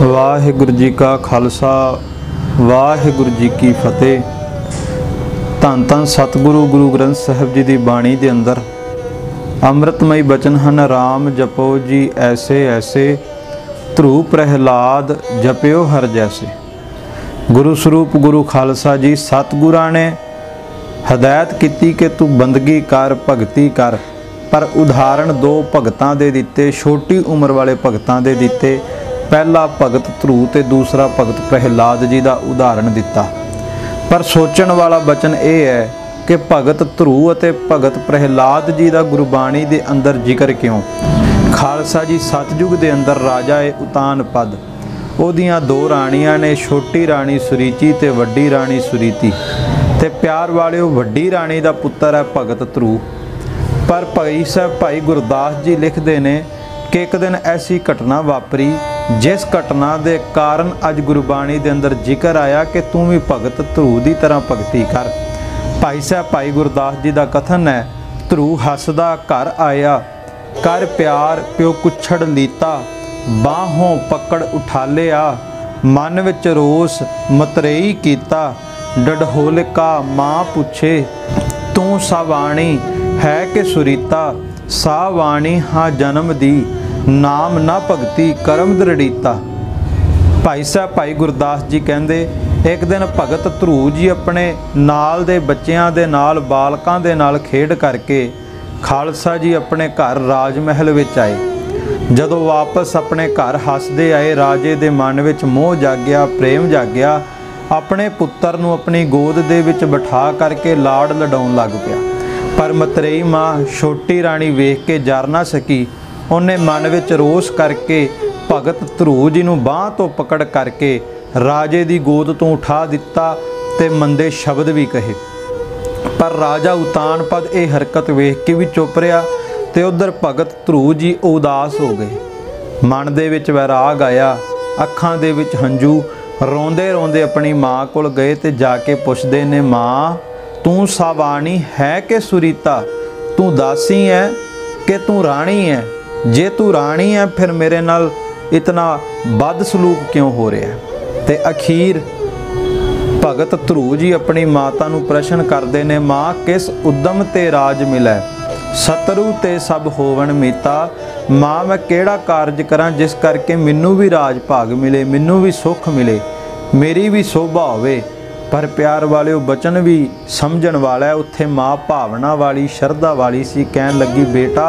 वाहिगुरु जी का खालसा वाहिगुरु जी की फतेह। धन धन सतगुरु गुरु ग्रंथ साहिब जी की बाणी के अंदर अमृतमय बचन हैं। राम जपो जी ऐसे ऐसे, ध्रुव प्रहलाद जप्यो हर जैसे। गुरु स्वरूप गुरु खालसा जी सतगुरां ने हदायत की कि तू बंदगी कर, भगती कर, पर उदाहरण दो भगतां दे दिते, छोटी उम्र वाले भगतां दे दिते। पहला भगत ध्रुव ते दूसरा भगत प्रहलाद जी का उदाहरण दिता। पर सोचण वाला बचन यह है कि भगत ध्रुव अते भगत प्रहलाद जी का गुरबाणी के अंदर जिक्र क्यों? खालसा जी सतयुग के अंदर राजा है उतानपद, ओदियां दो राणियां ने, छोटी राणी सुरीची ते वड्डी राणी सुरीति। ते प्यार वाले वड्डी राणी का पुत्र है भगत ध्रुव। पर भाई गुरदास जी लिखते हैं कि एक दिन ऐसी घटना वापरी जिस घटना के कारण अज गुरबाणी के अंदर जिक्र आया कि तू भी भगत ध्रुव की तरह भगती कर। भाई गुरदास जी का कथन है, ध्रुव हसदा घर आया, कर प्यार प्यो कुछड़ लीता, बाहों पकड़ उठा लिया, मन विच रोस मतरेई कीता, डढोलिका माँ पूछे तू सावाणी है कि सुरीता, सावाणी हाँ जन्म दी, नाम ना भगती करम दृढ़ीता। भाई गुरदास जी कहते एक दिन भगत ध्रुव जी अपने नाल दे बच्चियां दे नाल, बालकां दे नाल खेड करके खालसा जी अपने घर राजमहल विच आए। जदों वापस अपने घर हसदे आए, राजे दे मन विच मोह जाग्या, प्रेम जाग्या। अपने पुत्र नूं अपनी गोद दे विच बिठा करके लाड़ लडाउण लग पिया। पर मतरेई माँ छोटी राणी वेख के जर ना सकी। उन्हें मन विच रोस करके भगत ध्रुव जी नूं बांह तो पकड़ करके राजे दी गोद तो उठा दिता ते मंदे शब्द भी कहे। पर राजा उतानपद ये हरकत वेख के भी चुप रहा ते उधर भगत ध्रुव जी उदास हो गए। मन दे विच वैराग आया, अखां दे विच हंझू, रोंदे रोंदे अपनी माँ कोल गए ते जाके पुछदे ने, माँ तू सावाणी है कि सुरीता? तू दासी है कि तू राणी है? जे तू राणी है फिर मेरे नाल इतना बद सलूक क्यों हो रहा है? ते अखीर भगत ध्रुव जी अपनी माता नूं प्रश्न करते ने, माँ किस उद्यम ते राज मिलै, सतरू ते सब होवन मीता। माँ मैं केड़ा कारज करा जिस करके मैनू भी राज भाग मिले, मैनू भी सुख मिले, मेरी भी शोभा होवे। पर प्यार वाले बचन भी समझण वाला है। उत्थे माँ भावना वाली, शरधा वाली सी। कहन लगी, बेटा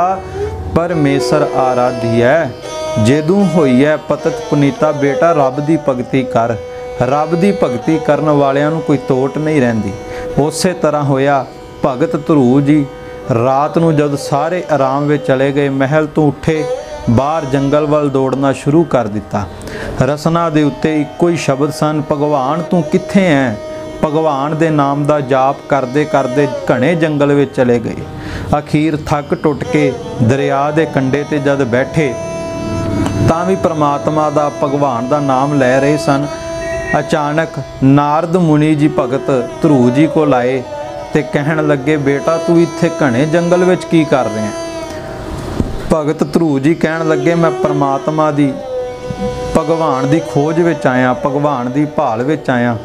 परमेसर आराधी है, जेदू होई है पतत पुनीता। बेटा रब दी भगती कर, रब दी भगती करन वालियां नूं कोई तोट नहीं रहिंदी। उसे तरह होया भगत ध्रुव जी रात नूं जद सारे आराम विच चले गए, महल तो उठे, बाहर जंगल वल दौड़ना शुरू कर दिता। रसना दे उत्ते इक्को ही शब्द सन, भगवान तू कित्थे है? भगवान दे नाम दा जाप करदे करदे घने जंगल विच चले गए। अखीर थक टुट के दरिया दे कंढे ते जद बैठे तां भी परमात्मा दा, भगवान दा नाम लै रहे सन। अचानक नारद मुनि जी भगत ध्रुव जी को आए ते कहण लगे, बेटा तू इत्थे घने जंगल विच की कर रहे हैं? भगत ध्रुव जी कहण लगे, मैं परमात्मा दी, भगवान दी खोज विच आया, भगवान दी भाल विच आया।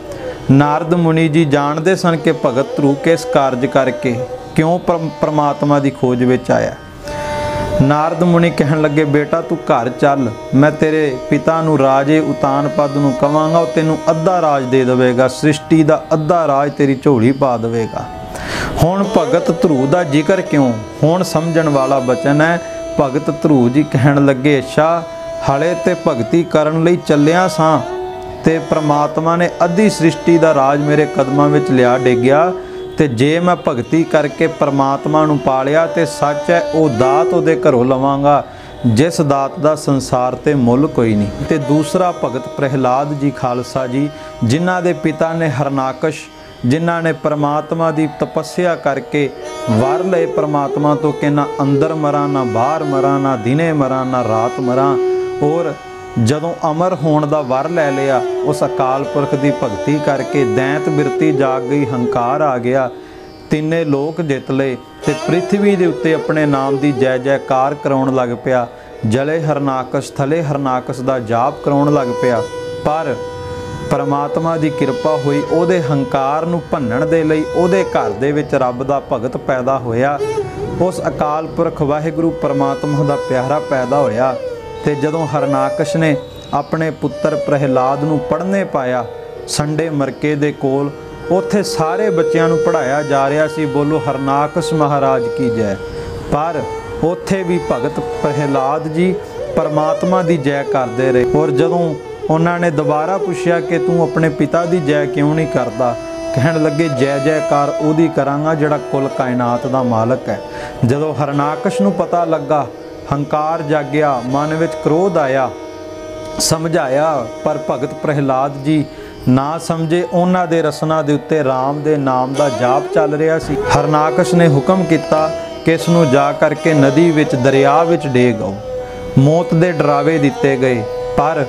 नारद मुनि जी जानते सन कि भगत ध्रुव किस कारज करके क्यों परमात्मा दी खोज विच आया। नारद मुनि कहन लगे, बेटा तू घर चल, मैं तेरे पिता नूं राजे उतानपद नूं कवांगा, तैनूं अद्धा राज दे देवेगा, सृष्टि दा अद्धा राज तेरी झोली पा देवेगा। हुण भगत ध्रुव दा जिक्र क्यों? हुण समझण वाला बचन है। भगत ध्रुव जी कहन लगे, अच्छा हले ते भगती करन लई चलिया सां ते परमात्मा ने अद्धी सृष्टि दा राज मेरे कदमां विच लिया डिग्या, ते जे मैं भगती करके परमात्मा नूं पा लिया ते सच है वो दात उहदे घरों लवांगा जिस दात दा संसार ते मुल कोई नहीं। ते दूसरा भगत प्रहलाद जी खालसा जी, जिन्हां दे पिता ने हरनाकश, जिन्हां ने परमात्मा दी तपस्या करके वर लए परमात्मा तो कि ना अंदर मरा, ना बाहर मरा, ना दिने मरा, ना रात मरा। और जदों अमर होण दा वर लै लिया, उस अकाल पुरख की भगती करके दैंत बिरती जाग गई, हंकार आ गया, तिन्ने लोक जित लए ते पृथ्वी दे उत्ते अपने नाम की जय जयकार कराउण लग पिया। ਜਲੇ ਹਰਨਾਕਸ਼ ਥਲੇ ਹਰਨਾਕਸ਼ ਦਾ ਜਾਪ ਕਰਾਉਣ ਲੱਗ ਪਿਆ। ਪਰ ਪਰਮਾਤਮਾ ਦੀ ਕਿਰਪਾ ਹੋਈ, ਉਹਦੇ ਹੰਕਾਰ ਨੂੰ ਭੰਨਣ ਦੇ ਲਈ ਉਹਦੇ ਘਰ ਦੇ ਵਿੱਚ ਰੱਬ ਦਾ ਭਗਤ ਪੈਦਾ ਹੋਇਆ। ਉਸ ਅਕਾਲ ਪੁਰਖ ਵਾਹਿਗੁਰੂ ਪਰਮਾਤਮਾ ਦਾ ਪਿਆਰਾ ਪੈਦਾ ਹੋਇਆ। ਤੇ ਜਦੋਂ ਹਰਨਾਕਸ਼ ਨੇ ਆਪਣੇ ਪੁੱਤਰ ਪ੍ਰਹਿਲਾਦ ਨੂੰ ਪੜ੍ਹਨੇ ਪਾਇਆ ਸੰਡੇ ਮਰਕੇ ਦੇ ਕੋਲ, ਉੱਥੇ ਸਾਰੇ ਬੱਚਿਆਂ ਨੂੰ ਪੜ੍ਹਾਇਆ ਜਾ ਰਿਹਾ ਸੀ, ਬੋਲੋ ਹਰਨਾਕਸ਼ ਮਹਾਰਾਜ ਕੀ ਜੈ। ਪਰ ਉੱਥੇ ਵੀ ਭਗਤ ਪ੍ਰਹਿਲਾਦ ਜੀ ਪਰਮਾਤਮਾ ਦੀ ਜੈ ਕਰਦੇ ਰਹੇ। ਔਰ ਜਦੋਂ ਉਹਨਾਂ ਨੇ ਦੁਬਾਰਾ ਪੁੱਛਿਆ ਕਿ ਤੂੰ ਆਪਣੇ ਪਿਤਾ ਦੀ ਜੈ ਕਿਉਂ ਨਹੀਂ ਕਰਦਾ, ਕਹਿਣ ਲੱਗੇ ਜੈ ਜੈਕਾਰ ਉਹਦੀ ਕਰਾਂਗਾ ਜਿਹੜਾ ਕੁੱਲ ਕਾਇਨਾਤ ਦਾ ਮਾਲਕ ਹੈ। ਜਦੋਂ ਹਰਨਾਕਸ਼ ਨੂੰ ਪਤਾ ਲੱਗਾ, ਹੰਕਾਰ ਜਾਗਿਆ, ਮਨ ਵਿੱਚ ਕ੍ਰੋਧ ਆਇਆ, ਸਮਝਾਇਆ, ਪਰ ਭਗਤ ਪ੍ਰਹਿਲਾਦ ਜੀ ਨਾ ਸਮਝੇ। ਉਹਨਾਂ ਦੇ ਰਸਨਾ ਦੇ ਉੱਤੇ ਰਾਮ ਦੇ ਨਾਮ ਦਾ ਜਾਪ ਚੱਲ ਰਿਹਾ ਸੀ। ਹਰਨਾਕਸ਼ ਨੇ ਹੁਕਮ ਕੀਤਾ ਕਿ ਇਸ ਨੂੰ ਜਾ ਕਰਕੇ ਨਦੀ ਵਿੱਚ, ਦਰਿਆ ਵਿੱਚ ਡੇਗ ਆਓ। ਮੌਤ ਦੇ ਡਰਾਵੇ ਦਿੱਤੇ ਗਏ, ਪਰ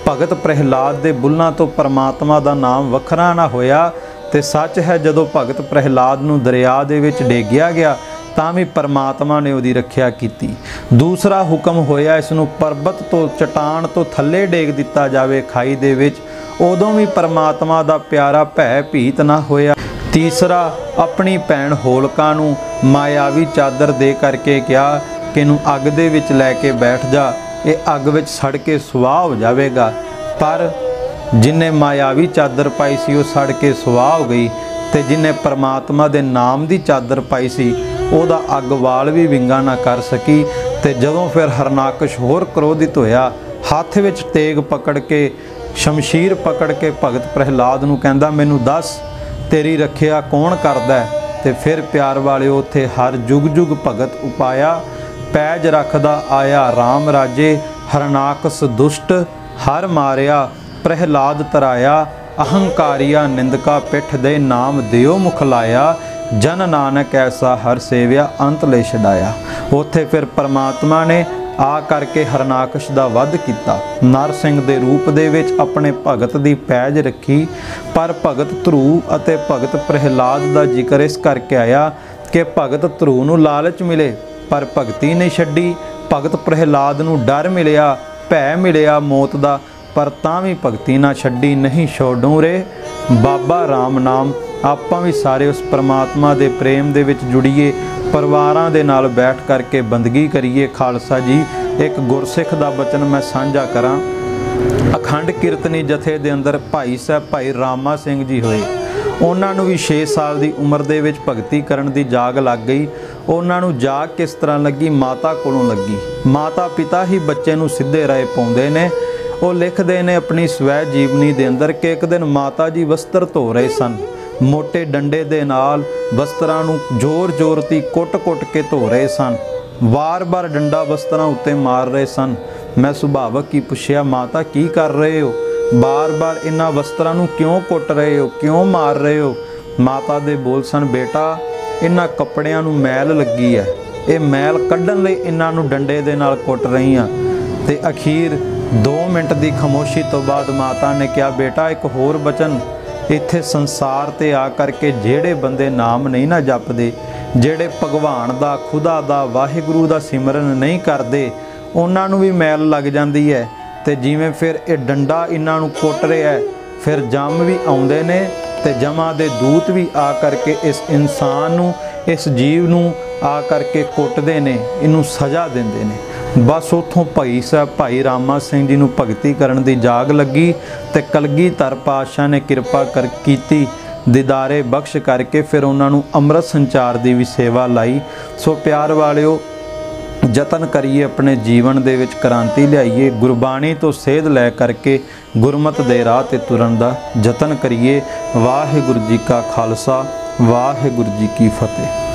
ਭਗਤ ਪ੍ਰਹਿਲਾਦ ਦੇ ਬੁੱਲਾਂ ਤੋਂ ਪਰਮਾਤਮਾ ਦਾ ਨਾਮ ਵੱਖਰਾ ਨਾ ਹੋਇਆ। ਤੇ ਸੱਚ ਹੈ, ਜਦੋਂ ਭਗਤ ਪ੍ਰਹਿਲਾਦ ਨੂੰ ਦਰਿਆ ਦੇ ਵਿੱਚ ਡੇਗਿਆ ਗਿਆ ਤਾਂ ਵੀ ਪਰਮਾਤਮਾ ਨੇ ਉਹਦੀ ਰੱਖਿਆ ਕੀਤੀ। ਦੂਸਰਾ ਹੁਕਮ ਹੋਇਆ ਇਸ ਨੂੰ ਪਰਬਤ ਤੋਂ, ਚਟਾਨ ਤੋਂ ਥੱਲੇ ਡੇਗ ਦਿੱਤਾ ਜਾਵੇ ਖਾਈ ਦੇ ਵਿੱਚ, ਉਦੋਂ ਵੀ ਪਰਮਾਤਮਾ ਦਾ ਪਿਆਰਾ ਭੈ ਭੀਤ ਨਾ ਹੋਇਆ। ਤੀਸਰਾ, ਆਪਣੀ ਭੈਣ ਹੋਲਕਾ ਨੂੰ ਮਾਇਆਵੀ ਚਾਦਰ ਦੇ ਕਰਕੇ ਕਿਹਾ ਕਿ ਇਹਨੂੰ ਅੱਗ ਦੇ ਵਿੱਚ ਲੈ ਕੇ ਬੈਠ ਜਾ, ਇਹ ਅੱਗ ਵਿੱਚ ਸੜ ਕੇ ਸੁਆਹ ਹੋ ਜਾਵੇਗਾ। ਪਰ ਜਿਨੇ ਮਾਇਆਵੀ ਚਾਦਰ ਪਾਈ ਸੀ ਉਹ ਸੜ ਕੇ ਸੁਆਹ ਹੋ ਗਈ, ਤੇ ਜਿਨੇ ਪਰਮਾਤਮਾ ਦੇ ਨਾਮ ਦੀ ਚਾਦਰ ਪਾਈ ਸੀ ਉਹਦਾ ਅੱਗ ਵਾਲ ਵੀ ਵਿੰਗਾ ਨਾ ਕਰ ਸਕੀ। ਤੇ ਜਦੋਂ ਫਿਰ ਹਰਨਾਕਸ਼ ਹੋਰ ਕ੍ਰੋਧਿਤ ਹੋਇਆ, ਹੱਥ ਵਿੱਚ ਤੇਗ ਪਕੜ ਕੇ, ਸ਼ਮਸ਼ੀਰ ਪਕੜ ਕੇ ਭਗਤ ਪ੍ਰਹਿਲਾਦ ਨੂੰ ਕਹਿੰਦਾ ਮੈਨੂੰ ਦੱਸ ਤੇਰੀ ਰੱਖਿਆ ਕੌਣ ਕਰਦਾ। ਤੇ ਫਿਰ ਪਿਆਰ ਵਾਲਿਓ ਉੱਥੇ ਹਰ ਜੁਗ ਜੁਗ ਭਗਤ ਉਪਾਇਆ, ਪੈਜ ਰੱਖਦਾ ਆਇਆ ਰਾਮ ਰਾਜੇ। ਹਰਨਾਕਸ਼ ਦੁਸ਼ਟ ਹਰ ਮਾਰਿਆ, ਪ੍ਰਹਿਲਾਦ ਤਰਾਇਆ, ਅਹੰਕਾਰੀਆ ਨਿੰਦਕਾ ਪਿੱਠ ਦੇ ਨਾਮ ਦਿਓ ਮੁਖ ਲਾਇਆ। ਜਨ ਨਾਨਕ ਐਸਾ ਹਰ ਸੇਵਿਆ ਅੰਤ ਲੈ ਛਡਾਇਆ। ਉੱਥੇ ਫਿਰ ਪਰਮਾਤਮਾ ਨੇ ਆ ਕਰਕੇ ਹਰਨਾਕਸ਼ ਦਾ ਵੱਧ ਕੀਤਾ, ਨਰ ਸਿੰਘ ਦੇ ਰੂਪ ਦੇ ਵਿੱਚ ਆਪਣੇ ਭਗਤ ਦੀ ਪੈਜ ਰੱਖੀ। ਪਰ ਭਗਤ ਧਰੂ ਅਤੇ ਭਗਤ ਪ੍ਰਹਿਲਾਦ ਦਾ ਜ਼ਿਕਰ ਇਸ ਕਰਕੇ ਆਇਆ ਕਿ ਭਗਤ ਧਰੂ ਨੂੰ ਲਾਲਚ ਮਿਲੇ ਪਰ ਭਗਤੀ ਨਹੀਂ ਛੱਡੀ, ਭਗਤ ਪ੍ਰਹਿਲਾਦ ਨੂੰ ਡਰ ਮਿਲਿਆ, ਭੈ ਮਿਲਿਆ ਮੌਤ ਦਾ, ਪਰ ਤਾਂ ਵੀ ਭਗਤੀ ਨਾ ਛੱਡੀ। ਨਹੀਂ ਛੋਡੂ ਰੇ ਬਾਬਾ ਰਾਮ ਨਾਮ। ਆਪਾਂ ਵੀ ਸਾਰੇ ਉਸ ਪਰਮਾਤਮਾ ਦੇ ਪ੍ਰੇਮ ਦੇ ਵਿੱਚ ਜੁੜੀਏ, ਪਰਿਵਾਰਾਂ ਦੇ ਨਾਲ ਬੈਠ ਕਰਕੇ ਬੰਦਗੀ ਕਰੀਏ। ਖਾਲਸਾ ਜੀ, ਇੱਕ ਗੁਰਸਿੱਖ ਦਾ ਬਚਨ ਮੈਂ ਸਾਂਝਾ ਕਰਾਂ। ਅਖੰਡ ਕੀਰਤਨੀ ਜਥੇ ਦੇ ਅੰਦਰ ਭਾਈ ਸਾਹਿਬ ਭਾਈ ਰਾਮਾ ਸਿੰਘ ਜੀ ਹੋਏ। ਉਹਨਾਂ ਨੂੰ ਵੀ 6 ਸਾਲ ਦੀ ਉਮਰ ਦੇ ਵਿੱਚ ਭਗਤੀ ਕਰਨ ਦੀ ਜਾਗ ਲੱਗ ਗਈ। ਉਹਨਾਂ ਨੂੰ ਜਾਗ ਕਿਸ ਤਰ੍ਹਾਂ ਲੱਗੀ? ਮਾਤਾ ਕੋਲੋਂ ਲੱਗੀ। ਮਾਤਾ ਪਿਤਾ ਹੀ ਬੱਚੇ ਨੂੰ ਸਿੱਧੇ ਰਾਹ ਪਾਉਂਦੇ ਨੇ। ਉਹ ਲਿਖਦੇ ਨੇ ਆਪਣੀ ਸਵੈ ਜੀਵਨੀ ਦੇ ਅੰਦਰ ਕਿ ਇੱਕ ਦਿਨ ਮਾਤਾ ਜੀ ਵਸਤਰ ਧੋ ਰਹੇ ਸਨ, ਮੋਟੇ ਡੰਡੇ ਦੇ ਨਾਲ ਵਸਤਰਾਂ ਨੂੰ ਜ਼ੋਰ-ਜ਼ੋਰ ਦੀ ਕੁੱਟ-ਕੁੱਟ ਕੇ ਧੋ ਰਹੇ ਸਨ, ਵਾਰ-ਵਾਰ ਡੰਡਾ ਵਸਤਰਾਂ ਉੱਤੇ ਮਾਰ ਰਹੇ ਸਨ। ਮੈਂ ਸੁਭਾਵਕ ਹੀ ਪੁੱਛਿਆ, ਮਾਤਾ ਕੀ ਕਰ ਰਹੇ ਹੋ? ਬਾਰ-ਬਾਰ ਇਹਨਾਂ ਵਸਤਰਾਂ ਨੂੰ ਕਿਉਂ ਕੁੱਟ ਰਹੇ ਹੋ, ਕਿਉਂ ਮਾਰ ਰਹੇ ਹੋ? ਮਾਤਾ ਦੇ ਬੋਲ ਸਨ, ਬੇਟਾ ਇਹਨਾਂ ਕੱਪੜਿਆਂ ਨੂੰ ਮੈਲ ਲੱਗੀ ਹੈ, ਇਹ ਮੈਲ ਕੱਢਣ ਲਈ ਇਹਨਾਂ ਨੂੰ ਡੰਡੇ ਦੇ ਨਾਲ ਕੁੱਟ ਰਹੀ ਹਾਂ। ਤੇ ਅਖੀਰ 2 ਮਿੰਟ ਦੀ ਖਾਮੋਸ਼ੀ ਤੋਂ ਬਾਅਦ ਮਾਤਾ ਨੇ ਕਿਹਾ, ਬੇਟਾ ਇੱਕ ਹੋਰ ਬਚਨ, ਇੱਥੇ ਸੰਸਾਰ ਤੇ ਆ ਕਰਕੇ ਜਿਹੜੇ ਬੰਦੇ ਨਾਮ ਨਹੀਂ ਨਾ ਜਪਦੇ, ਜਿਹੜੇ ਭਗਵਾਨ ਦਾ, ਖੁਦਾ ਦਾ, ਵਾਹਿਗੁਰੂ ਦਾ ਸਿਮਰਨ ਨਹੀਂ ਕਰਦੇ, ਉਹਨਾਂ ਨੂੰ ਵੀ ਮੈਲ ਲੱਗ ਜਾਂਦੀ ਹੈ। ਤੇ ਜਿਵੇਂ ਫਿਰ ਇਹ ਡੰਡਾ ਇਹਨਾਂ ਨੂੰ ਕੁੱਟ ਰਿਹਾ ਹੈ, ਫਿਰ ਜਮ ਵੀ ਆਉਂਦੇ ਨੇ ਤੇ ਜਮਾਂ ਦੇ ਦੂਤ ਵੀ ਆ ਕਰਕੇ ਇਸ ਇਨਸਾਨ ਨੂੰ, ਇਸ ਜੀਵ ਨੂੰ ਆ ਕਰਕੇ ਕੁੱਟਦੇ ਨੇ, ਇਹਨੂੰ ਸਜ਼ਾ ਦਿੰਦੇ ਨੇ। ਬਸ ਉੱਥੋਂ ਭਾਈ ਸਾਹਿਬ ਭਾਈ ਰਾਮਾ ਸਿੰਘ ਜੀ ਨੂੰ ਭਗਤੀ ਕਰਨ ਦੀ ਜਾਗ ਲੱਗੀ ਤੇ ਕਲਗੀਧਰ ਪਾਤਸ਼ਾਹ ਨੇ ਕਿਰਪਾ ਕੀਤੀ, ਦੀਦਾਰੇ ਬਖਸ਼ ਕਰਕੇ ਫਿਰ ਉਹਨਾਂ ਨੂੰ ਅੰਮ੍ਰਿਤ ਸੰਚਾਰ ਦੀ ਵੀ ਸੇਵਾ ਲਾਈ। ਸੋ ਪਿਆਰ ਵਾਲਿਓ, ਯਤਨ ਕਰੀਏ ਆਪਣੇ ਜੀਵਨ ਦੇ ਵਿੱਚ ਕ੍ਰਾਂਤੀ ਲਿਆਈਏ, ਗੁਰਬਾਣੀ ਤੋਂ ਸੇਧ ਲੈ ਕਰਕੇ ਗੁਰਮਤਿ ਦੇ ਰਾਹ ਤੇ ਤੁਰਨ ਦਾ ਯਤਨ ਕਰੀਏ। ਵਾਹਿਗੁਰੂ ਜੀ ਕਾ ਖਾਲਸਾ, ਵਾਹਿਗੁਰੂ ਜੀ ਕੀ ਫਤਿਹ।